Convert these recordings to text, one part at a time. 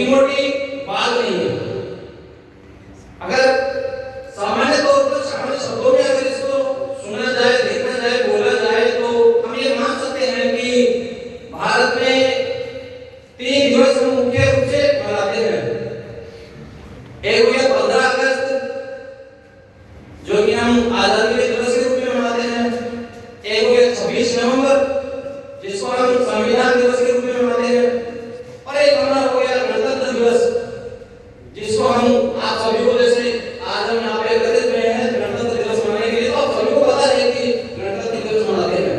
छोटी मोटी बात नहीं है। अगर सामान्य तौर पर सामान्य शब्दों में अगर इसको सुना जाए, देखा जाए, बोला जाए तो हम ये मान सकते हैं कि भारत में 3 दिवस हम मुख्य रूप से मनाते हैं। एक हो गया 15 अगस्त जो कि हम आजादी के दिवस के रूप में मनाते हैं। एक हो गया 26 नवंबर जिसको हम संविधान दिवस के रूप में मनाते हैं। और एक हमारा हो गया गणतंत्र दिवस जिसको हम आप सभी को जैसे आज हम यहाँ पे एकत्रित हुए हैं गणतंत्र दिवस मनाने के लिए, तो आप सभी को पता है कि गणतंत्र दिवस मनाते हैं।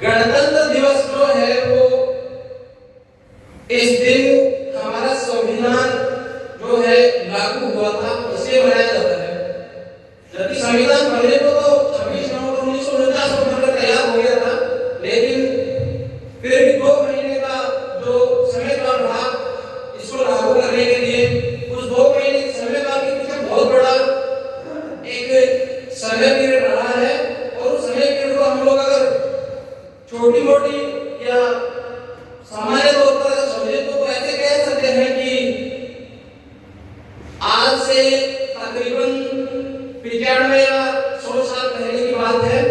गणतंत्र दिवस जो है वो इस दिन हमारा संविधान जो है लागू हुआ था उसे मनाया जाता है। जबकि संविधान बनने को तो 26 नवंबर 1949 को बनकर तैयार हो गया था, लेकिन फिर भी 2 महीने का जो समय काल रहा इसको लागू करने के लिए, उस 2 महीने के समय काल के पीछे बहुत बड़ा एक समय पीरियड रहा है। और उस समय पीरियड को हम लोग अगर छोटी मोटी या सामान्य तौर पर अगर समझे तो ऐसे कह सकते हैं कि आज से तकरीबन 95 या 100 साल पहले की बात है।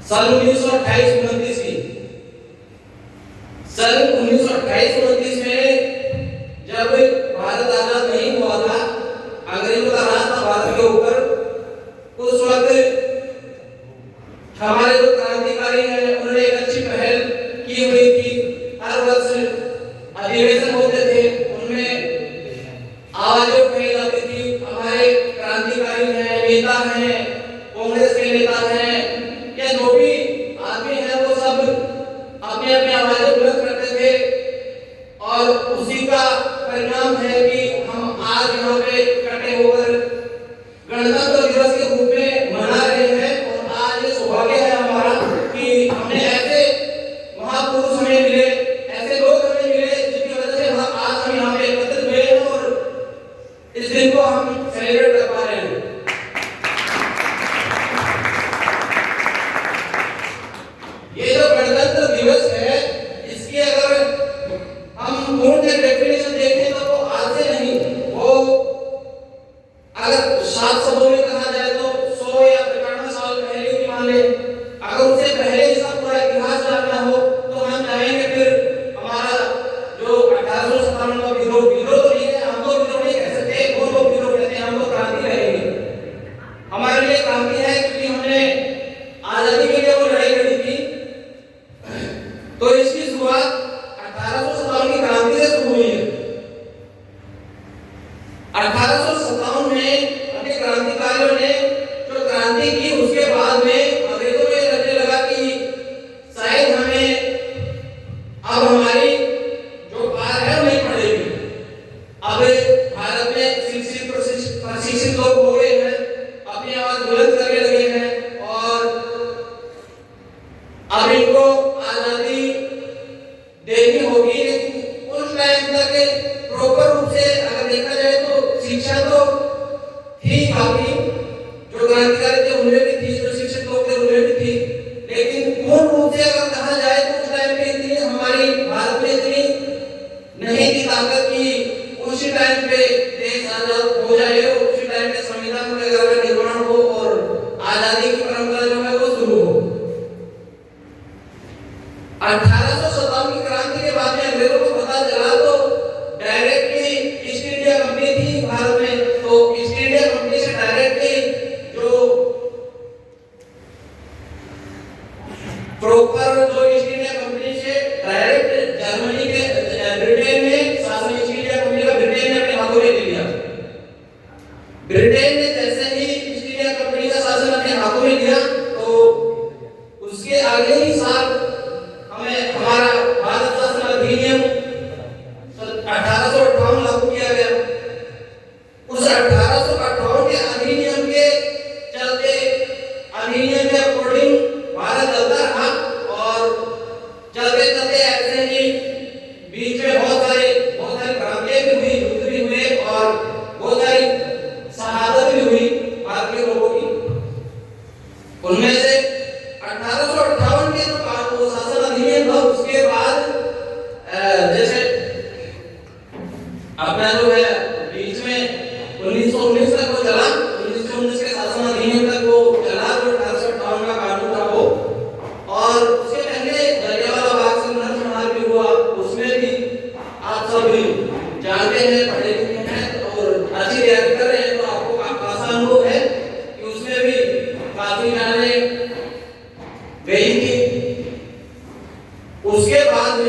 सन 1928-29 की सन 1928-29 में जब भारत आजाद नहीं हुआ था, अंग्रेजों का राज था भारत के ऊपर, उस वक्त हमारे जो क्रांतिकारी हैं उन्होंने एक अच्छी पहल की हुई थी। हर वर्ष अधिवेशन होते थे, उनमें आवाजें उठाई जाती थी। हमारे क्रांतिकारी हैं, नेता हैं, कांग्रेस के नेता हैं या जो भी आदमी हैं वो सब अपने अपने आवाजें बुलंद करते थे। और उसी का परिणाम है कि हम आज यहाँ पे इकट्ठे होकर गणतंत्र दिवस के रूप में मना रहे हैं। और आज ये सौभाग्य है हमारा कि हमने ऐसे महापुरुष हमें मिले, ऐसे लोग हमें मिले जिनकी वजह से आज हम यहाँ पे एकत्रित हुए हैं और इस दिन को हम सेलिब्रेट कर पा रहे हैं। ये जो गणतंत्र दिवस है इसकी अगर हम पूर्ण डेफिनेशन देखें तो वो आज से नहीं, वो अगर 7 शब्दों में कहा जाए तो 100 या 95 साल पहले की मान ले। अगर उससे पहले इसका पूरा इतिहास जानना हो तो हम चाहेंगे फिर हमारा जो 1857 का विद्रोह तो नहीं है, हम तो विद्रोह नहीं कह सकते, वो लोग विद्रोह कहते हैं, हम तो क्रांति कहेंगे। हमारे लिए क्रांति है क्योंकि हमने आजादी के लिए वो लड़ाई लड़ी थी। तो इसकी शुरुआत 1857 की क्रांति से शुरू हुई है। 1857 में अपने क्रांतिकारियों ने जो क्रांति की, उसके बाद में अंग्रेजों को ये लगने लगा कि शायद हमें अब हमारी जो बात है नहीं पड़ेगी। अब भारत में शिक्षित प्रशिक्षित लोग हो गए हैं, अपनी आवाज बुलंद करने लगे हैं और अब इनको आजादी देनी होगी। लेकिन उस टाइम तक प्रॉपर रूप से अगर देखा जाए तो शिक्षा तो थी काफी, जो क्रांतिकारी थे उनमें भी थी, जो शिक्षित लोग थे उनमें भी थी, लेकिन पूर्ण रूप से अगर कहा जाए तो उस टाइम पे इतनी हमारी भारत में इतनी नहीं थी ताकत कि उसी टाइम पे देश आजाद हो जाए और उसी टाइम पे संविधान वगैरह का निर्माण हो और आजादी की परंपरा जो है वो शुरू हो। 1857 की क्रांति के बाद में अंग्रेजों को पता चला तो डायरेक्टली ईस्ट इंडिया कंपनी थी भारत में, तो ईस्ट इंडिया कंपनी से डायरेक्टली जो प्रॉपर जो ईस्ट इंडिया कंपनी से डायरेक्ट जर्मनी के ब्रिटेन में शासन ईस्ट इंडिया कंपनी का ब्रिटेन ने अपने हाथों में ले लिया। ब्रिटेन ने जैसे ही ईस्ट इंडिया कंपनी का शासन अपने हाथों में लिया तो उसके अगले ही साल हमें हमारा भारत शासन अधिनियम 1858 लागू किया गया। उस 1858 के अधिनियम के चलते अधिनियम के अकॉर्डिंग भारत चलता रहा और चलते चलते ऐसे ही बीच में बहुत सारी क्रांतियां भी हुई, युद्ध भी हुए और बहुत सारी शहादत भी हुई भारत के लोगों की। उनमें से 1858 के जो जानते हैं, पढ़े लिखे हैं और अच्छी तैयारी कर रहे हैं, तो आपको आसान अनुभव है कि उसमें भी काफी जाने गई थी। उसके बाद में